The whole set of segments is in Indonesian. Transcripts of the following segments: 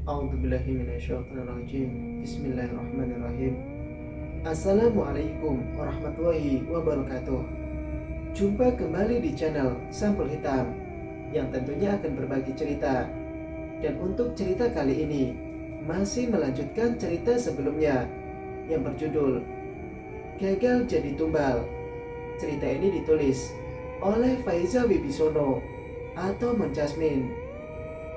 A'udzubillahiminasyaitonirrajim. Bismillahirrahmanirrahim. Assalamualaikum warahmatullahi wabarakatuh. Jumpa kembali di channel Sampul Hitam yang tentunya akan berbagi cerita. Dan untuk cerita kali ini masih melanjutkan cerita sebelumnya yang berjudul Gagal Jadi Tumbal. Cerita ini ditulis oleh Faiza Wibisono atau Mon Jasmine.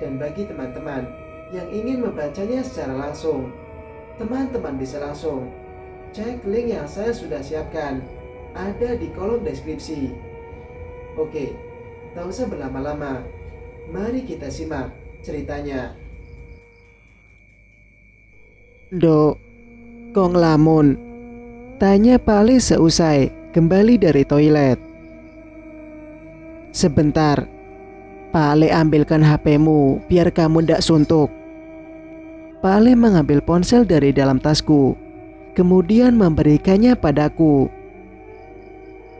Dan bagi teman-teman yang ingin membacanya secara langsung, teman-teman bisa langsung cek link yang saya sudah siapkan, ada di kolom deskripsi. Oke, tak usah berlama-lama, mari kita simak ceritanya. Dok, kok ngelamun? Tanya Pak Ali seusai kembali dari toilet. Sebentar, Pak Ali ambilkan HP-mu biar kamu ndak suntuk. Pak Ali mengambil ponsel dari dalam tasku, kemudian memberikannya padaku.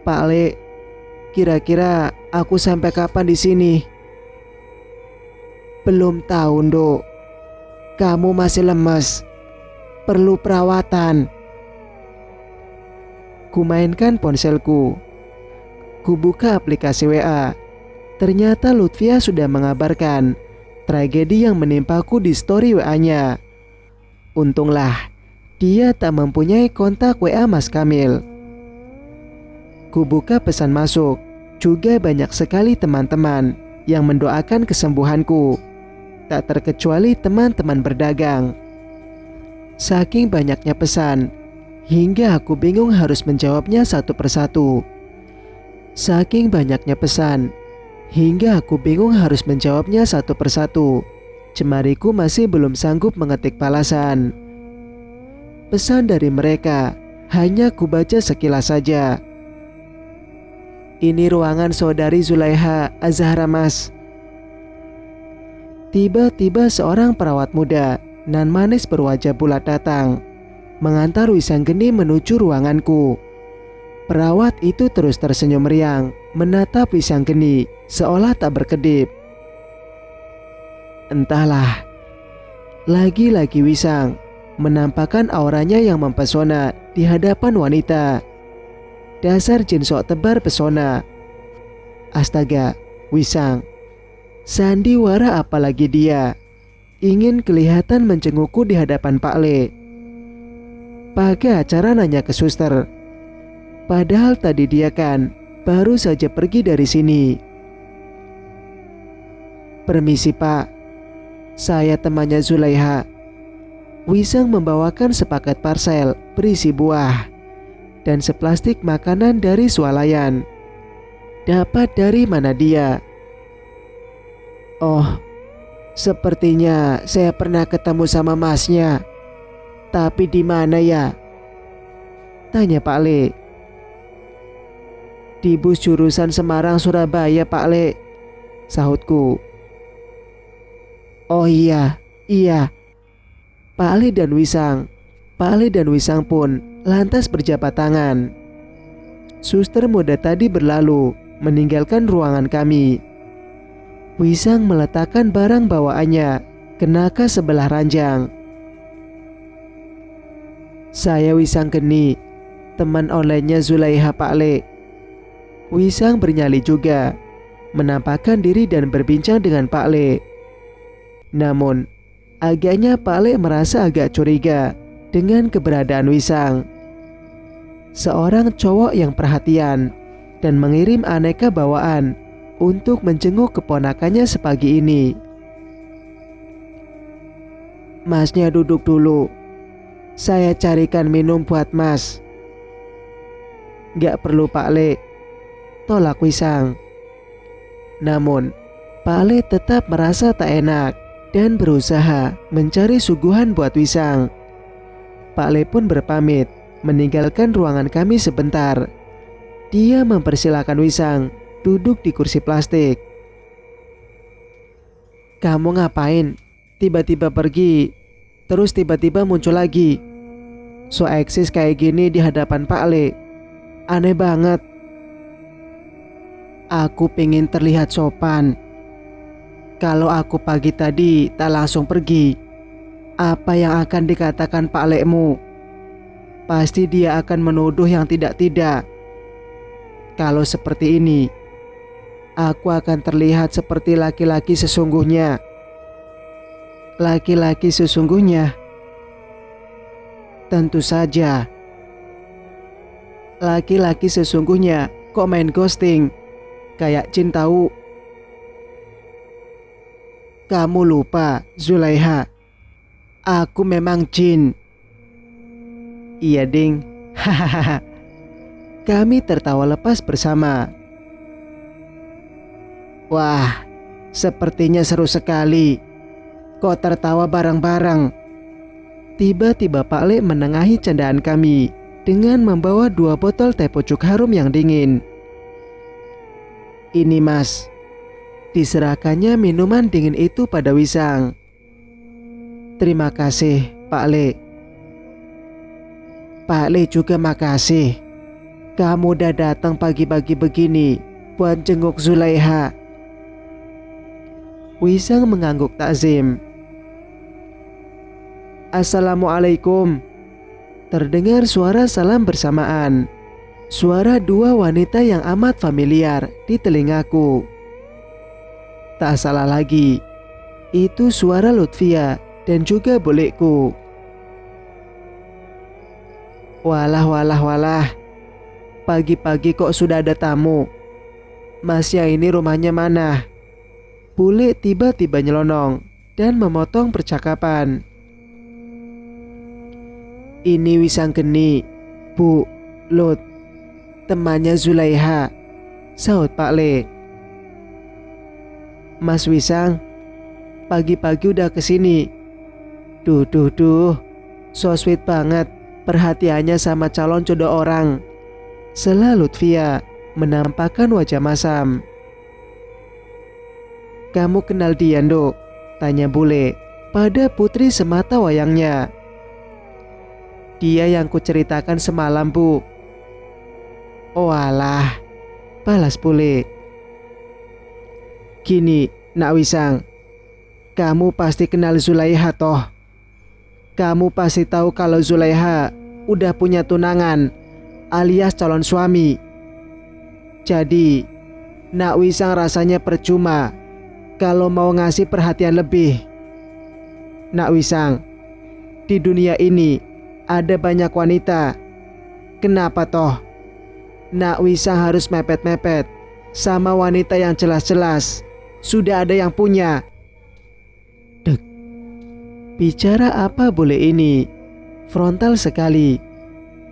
Pak Ali, kira-kira aku sampai kapan di sini? Belum tahu, Dok. Kamu masih lemes, perlu perawatan. Kumainkan ponselku. Kubuka aplikasi WA. Ternyata Lutfia sudah mengabarkan tragedi yang menimpaku di story WA-nya. Untunglah dia tak mempunyai kontak WA Mas Kamil. Kubuka pesan masuk, juga banyak sekali teman-teman yang mendoakan kesembuhanku. Tak terkecuali teman-teman berdagang. Saking banyaknya pesan, hingga aku bingung harus menjawabnya satu persatu. Saking banyaknya pesan, hingga aku bingung harus menjawabnya satu persatu. Jemariku masih belum sanggup mengetik balasan. Pesan dari mereka hanya kubaca sekilas saja. Ini ruangan saudari Zulaiha Azhara, Mas. Tiba-tiba seorang perawat muda nan manis berwajah bulat datang, mengantar Wisanggeni menuju ruanganku. Perawat itu terus tersenyum riang, menatap Wisanggeni seolah tak berkedip. Entahlah, lagi-lagi Wisang menampakkan auranya yang mempesona di hadapan wanita. Dasar jin sok tebar pesona. Astaga, Wisang, sandiwara apalagi dia. Ingin kelihatan menjengukku di hadapan Pak Le. Pakai acara nanya ke suster. Padahal tadi dia kan baru saja pergi dari sini. Permisi Pak, saya temannya Zulaiha. Wisang membawakan sepaket parsel berisi buah dan seplastik makanan dari swalayan. Dapat dari mana dia? Oh, sepertinya saya pernah ketemu sama masnya. Tapi di mana ya? Tanya Pak Le. Di bus jurusan Semarang Surabaya Pak Le, sahutku. Oh iya. Pak Ali dan Wisang pun lantas berjabat tangan. Suster muda tadi berlalu meninggalkan ruangan kami. Wisang meletakkan barang bawaannya ke naka sebelah ranjang. Saya Wisanggeni, teman onlinenya Zulaiha Pak Le. Wisang bernyali juga, menampakkan diri dan berbincang dengan Pak Le. Namun, agaknya Pak Le merasa agak curiga dengan keberadaan Wisang. Seorang cowok yang perhatian dan mengirim aneka bawaan untuk menjenguk keponakannya sepagi ini. Masnya duduk dulu. Saya carikan minum buat Mas. Gak perlu Pak Le, tolak Wisang. Namun, Pak Le tetap merasa tak enak dan berusaha mencari suguhan buat Wisang. Pak Le pun berpamit meninggalkan ruangan kami sebentar. Dia mempersilahkan Wisang duduk di kursi plastik. Kamu ngapain? Tiba-tiba pergi, terus tiba-tiba muncul lagi. So eksis kayak gini di hadapan Pak Le. Aneh banget. Aku pengen terlihat sopan. Kalau aku pagi tadi tak langsung pergi, Apa yang akan dikatakan Pak Lekmu? Pasti dia akan menuduh yang tidak-tidak. Kalau seperti ini, aku akan terlihat seperti laki-laki sesungguhnya. Laki-laki sesungguhnya? Tentu saja. Laki-laki sesungguhnya kok main ghosting? Kayak Jin tahu. Kamu lupa, Zulaiha. Aku memang Jin. Iya, Ding. Hahaha. Kami tertawa lepas bersama. Wah, sepertinya seru sekali. Kok tertawa bareng-bareng? Tiba-tiba Pak Le menengahi candaan kami dengan membawa 2 botol teh pucuk harum yang dingin. Ini Mas. Diserahkannya minuman dingin itu pada Wisang. Terima kasih, Pak Le. Pak Le juga makasih. Kamu udah datang pagi-pagi begini buat jenguk Zulaiha. Wisang mengangguk takzim. Assalamualaikum. Terdengar suara salam bersamaan. Suara 2 wanita yang amat familiar di telingaku. Tak salah lagi, itu suara Lutfia dan juga bolekku. Walah. Pagi-pagi kok sudah ada tamu. Mas ya, ini rumahnya mana? Bule tiba-tiba nyelonong dan memotong percakapan. Ini Wisang Geni, Bu, Lut, temannya Zulaiha, sahut Pak Le. Mas Wisang, pagi-pagi udah kesini. Duh, so sweet banget perhatiannya sama calon jodoh orang. Sela Lutfia menampakkan wajah masam. Kamu kenal dia, Nduk? Tanya bule pada putri semata wayangnya. Dia yang kuceritakan semalam, Bu. Oh alah, balas bule. Gini, Nak Wisang, kamu pasti kenal Zulaiha toh. Kamu pasti tahu kalau Zulaiha udah punya tunangan alias calon suami. Jadi, Nak Wisang rasanya percuma kalau mau ngasih perhatian lebih. Nak Wisang, di dunia ini ada banyak wanita. Kenapa toh Nak Wisang harus mepet-mepet sama wanita yang jelas-jelas sudah ada yang punya? Dek, bicara apa bule ini? Frontal sekali.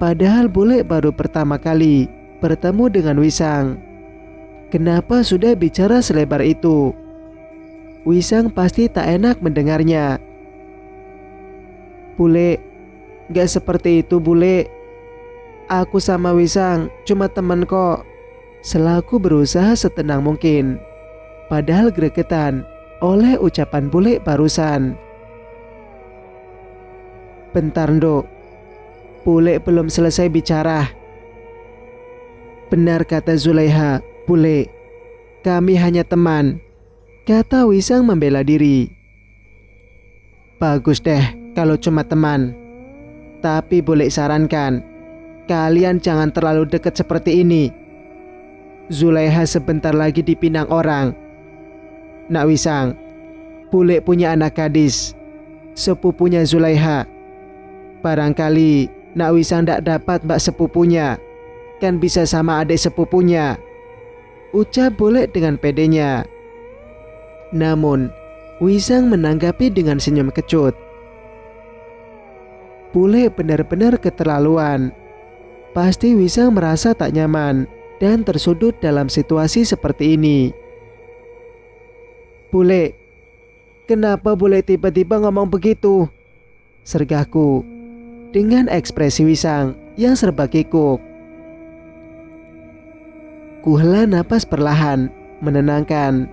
Padahal bule baru pertama kali bertemu dengan Wisang. Kenapa sudah bicara selebar itu? Wisang pasti tak enak mendengarnya. Bule, gak seperti itu bule. Aku sama Wisang cuma teman kok. Selaku berusaha setenang mungkin. Padahal gregetan oleh ucapan bule barusan. Bentar, Nduk. Bule belum selesai bicara. Benar kata Zulaiha, bule. Kami hanya teman, kata Wisang membela diri. Bagus deh kalau cuma teman. Tapi boleh sarankan, kalian jangan terlalu dekat seperti ini. Zulaiha sebentar lagi dipinang orang. Nak Wisang, bule punya anak gadis, sepupunya Zulaiha. Barangkali Nak Wisang ndak dapat mbak sepupunya, kan bisa sama adik sepupunya, ucap bule dengan pedenya. Namun Wisang menanggapi dengan senyum kecut. Bule benar-benar keterlaluan. Pasti Wisang merasa tak nyaman dan tersudut dalam situasi seperti ini. Bule, kenapa bule tiba-tiba ngomong begitu? Sergahku dengan ekspresi Wisang yang serba kikuk. Kuhela napas perlahan, menenangkan.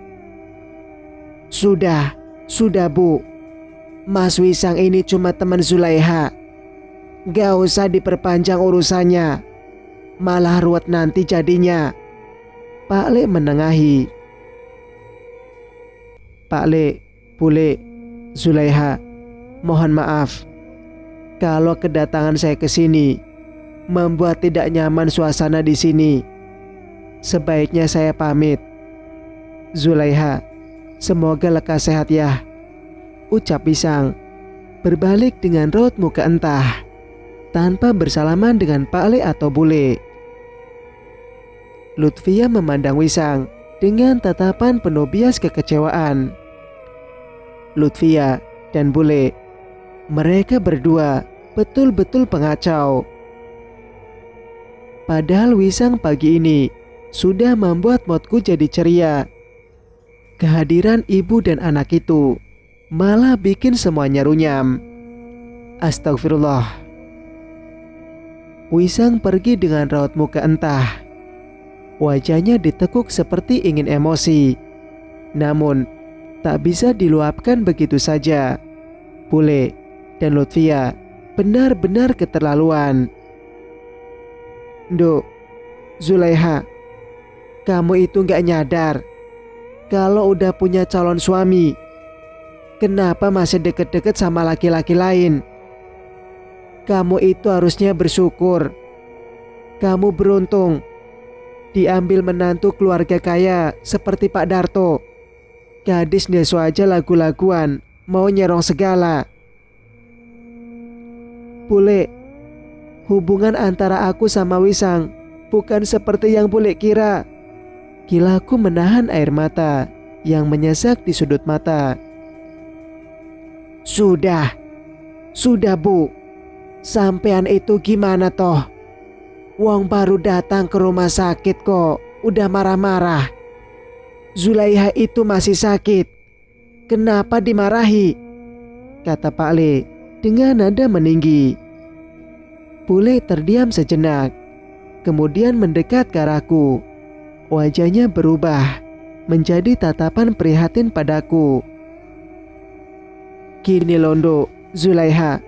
Sudah Bu. Mas Wisang ini cuma teman Zulaiha. Gak usah diperpanjang urusannya. Malah ruwet nanti jadinya. Pak Le menengahi. Pak Le, bule, Zulaiha, mohon maaf kalau kedatangan saya ke sini membuat tidak nyaman suasana di sini. Sebaiknya saya pamit. Zulaiha, semoga lekas sehat ya, ucap Wisang berbalik dengan raut muka entah, tanpa bersalaman dengan Pak Le atau Bule. Lutfia memandang Wisang dengan tatapan penuh bias kekecewaan. Lutfia dan Bule, mereka berdua betul-betul pengacau. Padahal Wisang pagi ini sudah membuat moodku jadi ceria. Kehadiran ibu dan anak itu malah bikin semuanya runyam. Astagfirullah. Wisang pergi dengan raut muka entah. Wajahnya ditekuk seperti ingin emosi. Namun tak bisa diluapkan begitu saja. Bule dan Lutfia benar-benar keterlaluan. Nduk, Zulaiha, kamu itu gak nyadar kalau udah punya calon suami, kenapa masih deket-deket sama laki-laki lain? Kamu itu harusnya bersyukur. Kamu beruntung diambil menantu keluarga kaya seperti Pak Darto. Gadis deso aja lagu-laguan, mau nyerong segala. Bule, hubungan antara aku sama Wisang bukan seperti yang Bule kira. Kilaku menahan air mata yang menyesak di sudut mata. Sudah Bu. Sampean itu gimana toh? Wong baru datang ke rumah sakit kok udah marah-marah. Zulaiha itu masih sakit. Kenapa dimarahi? Kata Pak Le dengan nada meninggi. Bule terdiam sejenak, kemudian mendekat ke arahku. Wajahnya berubah menjadi tatapan prihatin padaku. Gini Londo, Zulaiha,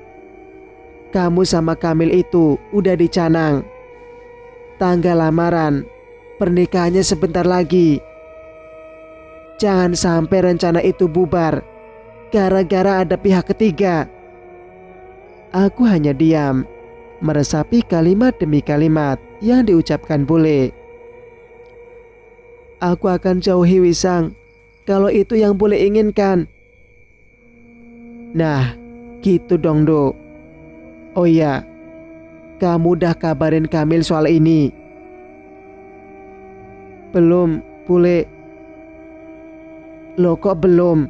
kamu sama Kamil itu udah dicanang. Tanggal lamaran, pernikahannya sebentar lagi. Jangan sampai rencana itu bubar gara-gara ada pihak ketiga. Aku hanya diam, meresapi kalimat demi kalimat yang diucapkan Bule. Aku akan jauhi Wisang kalau itu yang Bule inginkan. Nah, gitu dong, Dok. Oh iya, kamu udah kabarin Kamil soal ini? Belum, Bule. Loh kok belum?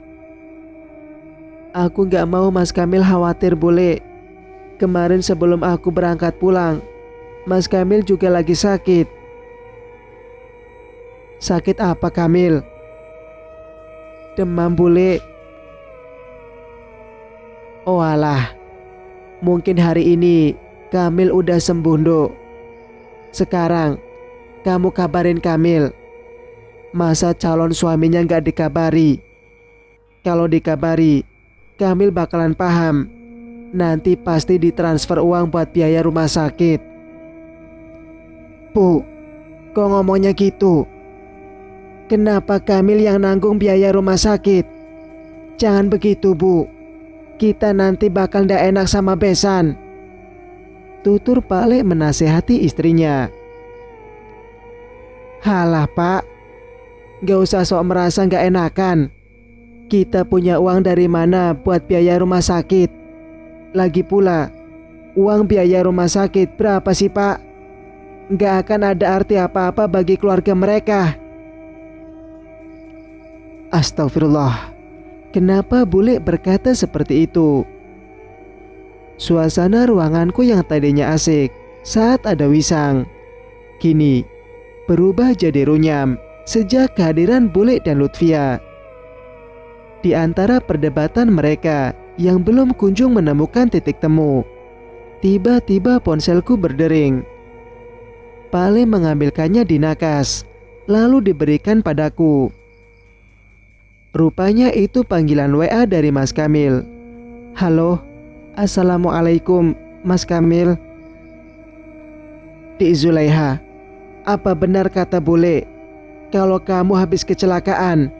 Aku gak mau Mas Kamil khawatir, Bule. Kemarin sebelum aku berangkat pulang, Mas Kamil juga lagi sakit. Sakit apa Kamil? Demam, Bule. Oh alah, mungkin hari ini Kamil udah sembuh, Dok. Sekarang kamu kabarin Kamil. Masa calon suaminya gak dikabari? Kalau dikabari, Kamil bakalan paham. Nanti pasti ditransfer uang buat biaya rumah sakit. Bu, kok ngomongnya gitu? Kenapa Kamil yang nanggung biaya rumah sakit? Jangan begitu, Bu. Kita nanti bakal ndak enak sama besan. Tutur Pak Le menasehati istrinya. Halah Pak, gak usah sok merasa gak enakan. Kita punya uang dari mana buat biaya rumah sakit? Lagi pula, uang biaya rumah sakit berapa sih Pak? Gak akan ada arti apa-apa bagi keluarga mereka. Astagfirullah, kenapa Bule berkata seperti itu? Suasana ruanganku yang tadinya asik saat ada Wisang, kini berubah jadi runyam sejak kehadiran Bule dan Lutfia. Di antara perdebatan mereka yang belum kunjung menemukan titik temu, tiba-tiba ponselku berdering. Pale mengambilkannya di nakas, lalu diberikan padaku. Rupanya itu panggilan WA dari Mas Kamil. Halo, Assalamualaikum Mas Kamil. Dik Zulaiha, apa benar kata Bule kalau kamu habis kecelakaan?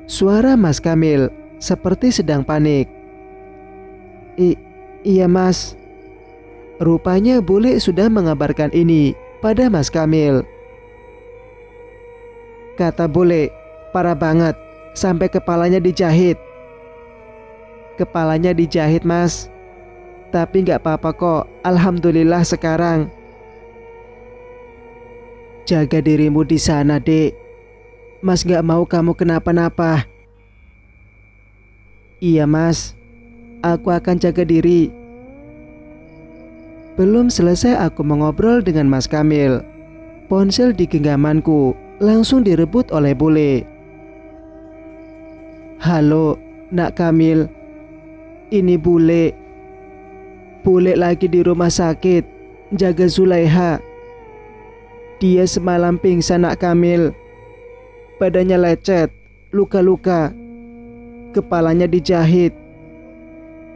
Suara Mas Kamil seperti sedang panik. Iya mas. Rupanya bule sudah mengabarkan ini pada Mas Kamil. Kata bule, parah banget, sampai kepalanya dijahit. Kepalanya dijahit mas, tapi gak apa-apa kok, alhamdulillah sekarang. Jaga dirimu di sana dek, mas gak mau kamu kenapa-napa. Iya mas, aku akan jaga diri. Belum selesai aku mengobrol dengan Mas Kamil, ponsel di genggamanku langsung direbut oleh bule. Halo, Nak Kamil. Ini bule. Bule lagi di rumah sakit, jaga Zulaiha. Dia semalam pingsan Nak Kamil. Badannya lecet, luka-luka. Kepalanya dijahit.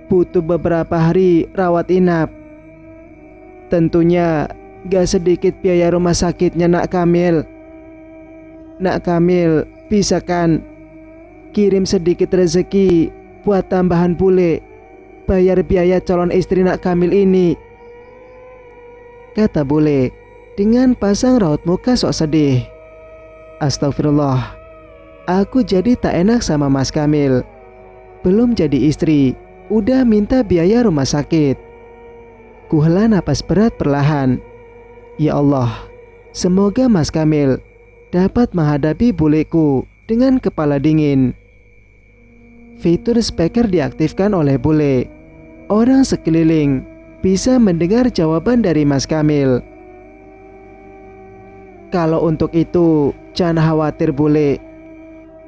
Butuh beberapa hari rawat inap. Tentunya gak sedikit biaya rumah sakitnya Nak Kamil. Nak Kamil, bisa kan kirim sedikit rezeki buat tambahan bule, bayar biaya calon istri Nak Kamil ini. Kata bule dengan pasang raut muka sok sedih. Astagfirullah, aku jadi tak enak sama Mas Kamil. Belum jadi istri, udah minta biaya rumah sakit. Kuhela napas berat perlahan. Ya Allah, semoga Mas Kamil dapat menghadapi buleku dengan kepala dingin. Fitur speaker diaktifkan oleh bule. Orang sekeliling bisa mendengar jawaban dari Mas Kamil. Kalau untuk itu, jangan khawatir bule.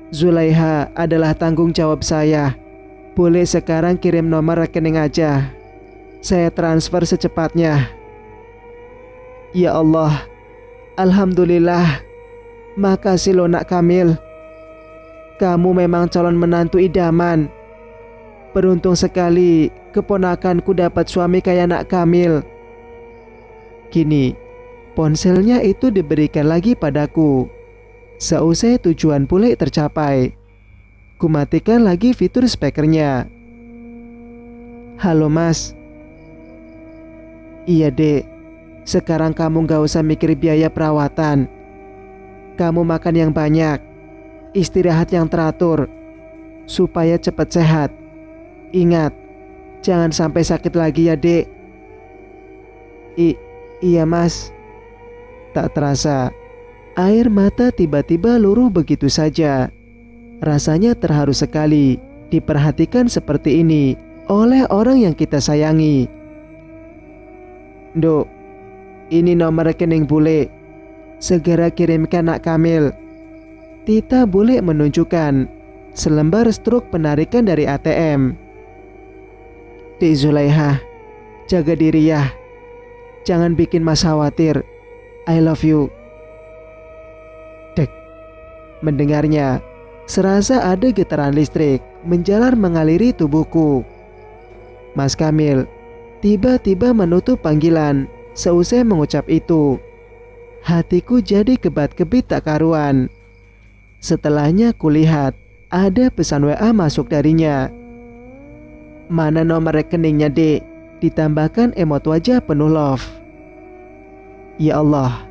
Zulaiha adalah tanggung jawab saya. Bule sekarang kirim nomor rekening aja. Saya transfer secepatnya. Ya Allah, alhamdulillah. Makasih lo Nak Kamil. Kamu memang calon menantu idaman. Beruntung sekali keponakanku dapat suami kayak Nak Kamil. Kini, ponselnya itu diberikan lagi padaku. Seusai tujuan bule tercapai, kumatikan lagi fitur speakernya. Halo mas. Iya dek, sekarang kamu gak usah mikir biaya perawatan. Kamu makan yang banyak, istirahat yang teratur, supaya cepat sehat. Ingat, jangan sampai sakit lagi ya dek. Iya mas. Tak terasa, air mata tiba-tiba luruh begitu saja. Rasanya terharu sekali diperhatikan seperti ini oleh orang yang kita sayangi. Dok, ini nomor rekening bule. Segera kirimkan Nak Kamil. Tita bule menunjukkan selembar struk penarikan dari ATM. Dek Zulaiha, jaga diri ya. Jangan bikin mas khawatir. I love you. Dek. Mendengarnya, serasa ada getaran listrik menjalar mengaliri tubuhku. Mas Kamil tiba-tiba menutup panggilan seusai mengucap itu. Hatiku jadi kebat-kebit tak karuan. Setelahnya kulihat ada pesan WA masuk darinya. Mana nomor rekeningnya dek? Ditambahkan emot wajah penuh love. Ya Allah,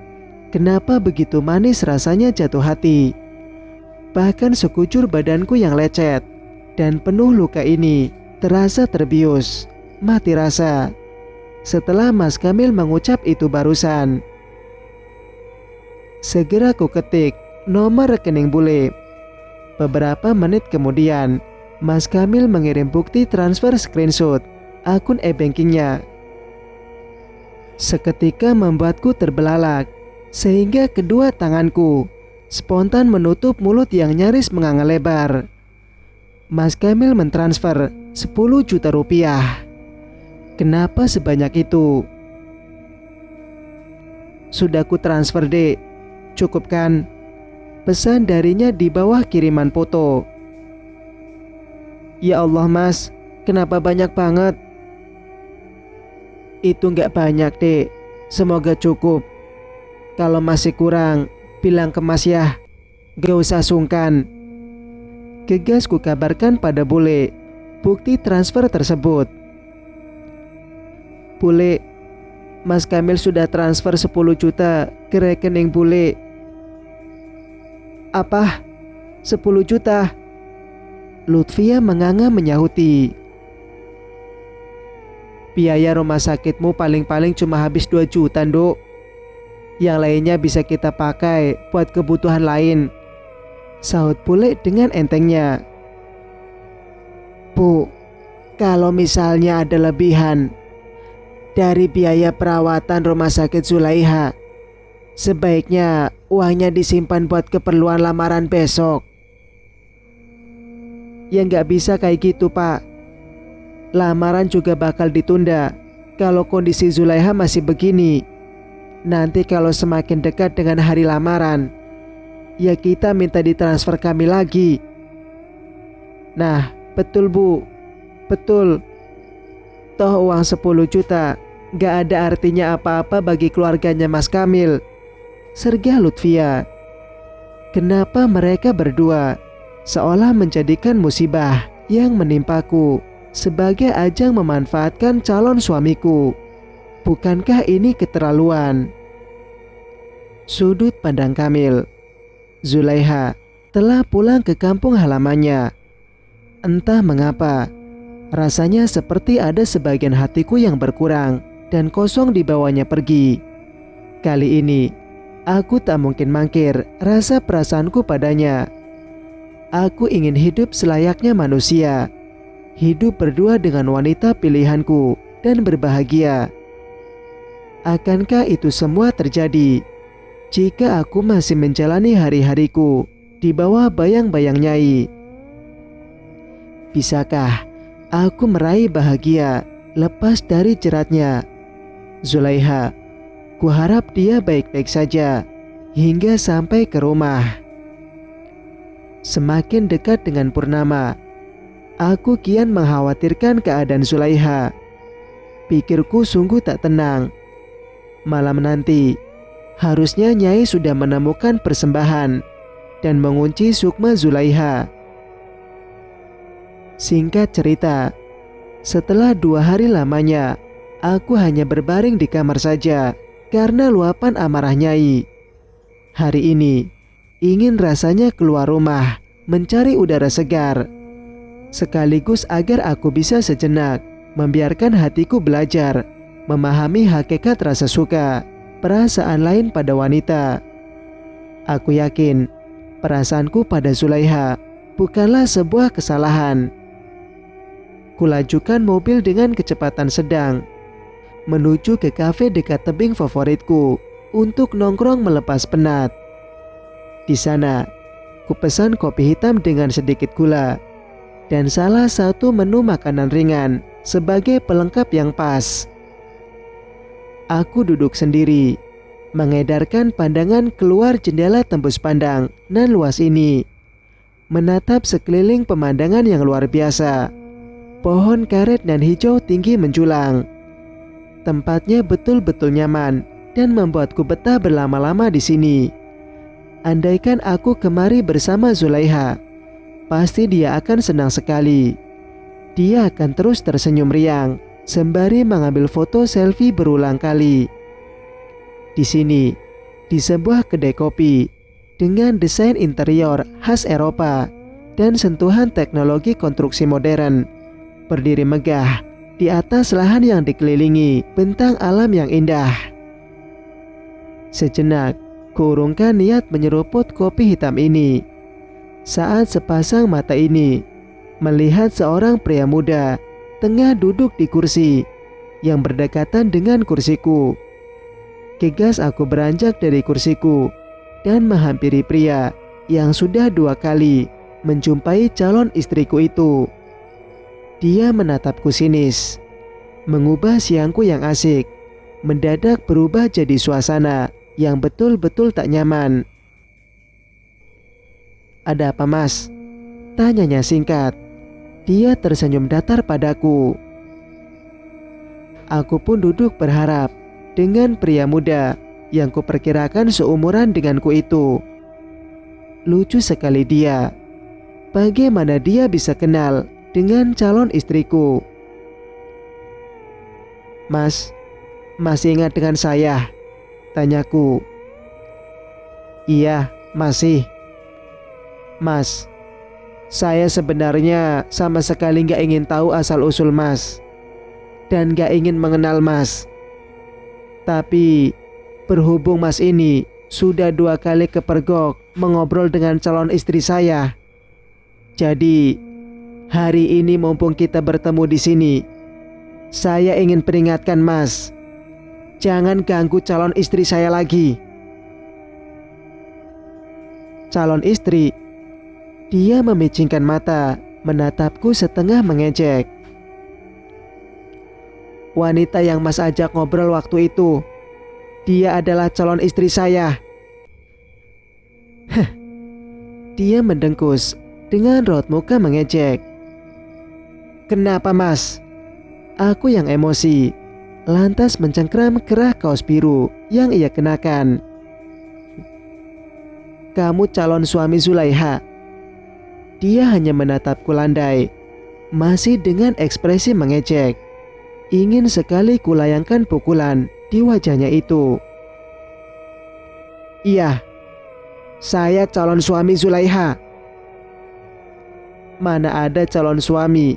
kenapa begitu manis rasanya jatuh hati. Bahkan sekujur badanku yang lecet dan penuh luka ini terasa terbius, mati rasa. Setelah Mas Kamil mengucap itu barusan. Segera ku ketik nomor rekening bule. Beberapa menit kemudian, Mas Kamil mengirim bukti transfer screenshot akun e-bankingnya. Seketika membuatku terbelalak, sehingga kedua tanganku spontan menutup mulut yang nyaris menganga lebar. Mas Kamil mentransfer 10 juta rupiah. Kenapa sebanyak itu? Sudah ku transfer dek, cukup kan? Pesan darinya di bawah kiriman foto. Ya Allah mas, kenapa banyak banget? Itu nggak banyak dek, semoga cukup. Kalau masih kurang, bilang ke mas ya, gak usah sungkan. Gegas ku kabarkan pada bule bukti transfer tersebut. Bule, Mas Kamil sudah transfer 10 juta ke rekening bule. Apa? 10 juta? Lutfia menganga menyahuti. Biaya rumah sakitmu paling-paling cuma habis 2 juta, Nduk. Yang lainnya bisa kita pakai buat kebutuhan lain, sahut bule dengan entengnya. Bu, kalau misalnya ada lebihan dari biaya perawatan rumah sakit Zulaiha, sebaiknya uangnya disimpan buat keperluan lamaran besok. Ya nggak bisa kayak gitu, Pak. Lamaran juga bakal ditunda kalau kondisi Zulaiha masih begini. Nanti kalau semakin dekat dengan hari lamaran, ya kita minta ditransfer kami lagi. Nah, betul Bu, betul. Toh uang 10 juta gak ada artinya apa-apa bagi keluarganya Mas Kamil, sergah Lutfia. Kenapa mereka berdua seolah menjadikan musibah yang menimpaku sebagai ajang memanfaatkan calon suamiku? Bukankah ini keterlaluan? Sudut pandang Kamil. Zulaiha telah pulang ke kampung halamannya. Entah mengapa, rasanya seperti ada sebagian hatiku yang berkurang dan kosong dibawanya pergi. Kali ini, aku tak mungkin mangkir rasa perasaanku padanya. Aku ingin hidup selayaknya manusia, hidup berdua dengan wanita pilihanku dan berbahagia. Akankah itu semua terjadi jika aku masih menjalani hari-hariku di bawah bayang-bayang Nyai? Bisakah aku meraih bahagia lepas dari jeratnya? Zulaiha, kuharap dia baik-baik saja hingga sampai ke rumah. Semakin dekat dengan purnama, aku kian mengkhawatirkan keadaan Zulaiha. Pikirku sungguh tak tenang. Malam nanti, harusnya Nyai sudah menemukan persembahan dan mengunci sukma Zulaiha. Singkat cerita, setelah 2 hari lamanya, aku hanya berbaring di kamar saja karena luapan amarah Nyai. Hari ini, ingin rasanya keluar rumah mencari udara segar, sekaligus agar aku bisa sejenak membiarkan hatiku belajar memahami hakikat rasa suka, perasaan lain pada wanita. Aku yakin perasaanku pada Zulaiha bukanlah sebuah kesalahan. Kulajukan mobil dengan kecepatan sedang menuju ke kafe dekat tebing favoritku untuk nongkrong melepas penat. Di sana, kupesan kopi hitam dengan sedikit gula dan salah satu menu makanan ringan sebagai pelengkap yang pas. Aku duduk sendiri, mengedarkan pandangan keluar jendela tembus pandang nan luas ini, menatap sekeliling pemandangan yang luar biasa. Pohon karet nan hijau tinggi menjulang. Tempatnya betul-betul nyaman dan membuatku betah berlama-lama di sini. Andaikan aku kemari bersama Zulaiha, pasti dia akan senang sekali. Dia akan terus tersenyum riang sembari mengambil foto selfie berulang kali. Di sini, di sebuah kedai kopi dengan desain interior khas Eropa dan sentuhan teknologi konstruksi modern, berdiri megah di atas lahan yang dikelilingi bentang alam yang indah. Sejenak, kuurungkan niat menyeruput kopi hitam ini saat sepasang mata ini melihat seorang pria muda tengah duduk di kursi yang berdekatan dengan kursiku. Gegas aku beranjak dari kursiku dan menghampiri pria yang sudah 2 kali menjumpai calon istriku itu. Dia menatapku sinis, mengubah siangku yang asik mendadak berubah jadi suasana yang betul-betul tak nyaman. "Ada apa, Mas?" tanyanya singkat. Dia tersenyum datar padaku. Aku pun duduk berharap dengan pria muda yang kuperkirakan seumuran denganku itu. Lucu sekali dia. Bagaimana dia bisa kenal dengan calon istriku? "Mas, masih ingat dengan saya?" tanyaku. "Iya, masih." "Mas, saya sebenarnya sama sekali gak ingin tahu asal-usul Mas dan gak ingin mengenal Mas. Tapi berhubung Mas ini sudah 2 kali kepergok mengobrol dengan calon istri saya, jadi hari ini mumpung kita bertemu di sini, saya ingin peringatkan Mas, jangan ganggu calon istri saya lagi." Calon istri? Dia memicingkan mata, menatapku setengah mengejek. "Wanita yang Mas ajak ngobrol waktu itu, dia adalah calon istri saya." Heh, dia mendengkus dengan raut muka mengejek. "Kenapa Mas?" Aku yang emosi, lantas mencengkram kerah kaos biru yang ia kenakan. "Kamu calon suami Zulaiha." Dia hanya menatapku landai, masih dengan ekspresi mengejek. Ingin sekali kulayangkan pukulan di wajahnya itu. "Iya, saya calon suami Zulaiha." Mana ada calon suami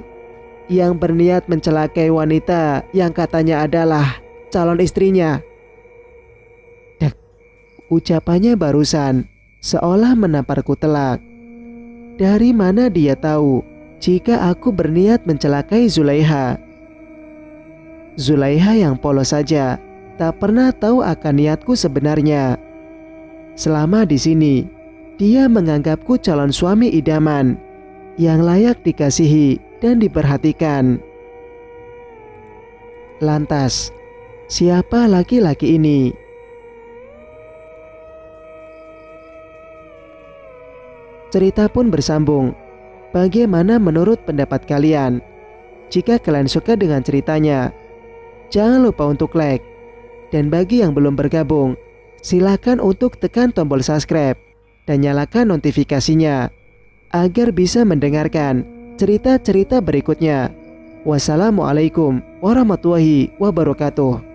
yang berniat mencelakai wanita yang katanya adalah calon istrinya. Dek, ucapannya barusan seolah menamparku telak. Dari mana dia tahu jika aku berniat mencelakai Zulaiha? Zulaiha yang polos saja tak pernah tahu akan niatku sebenarnya. Selama di sini, dia menganggapku calon suami idaman yang layak dikasihi dan diperhatikan. Lantas, siapa laki-laki ini? Cerita pun bersambung. Bagaimana menurut pendapat kalian? Jika kalian suka dengan ceritanya, jangan lupa untuk like. Dan bagi yang belum bergabung, silakan untuk tekan tombol subscribe dan nyalakan notifikasinya agar bisa mendengarkan cerita-cerita berikutnya. Wassalamualaikum warahmatullahi wabarakatuh.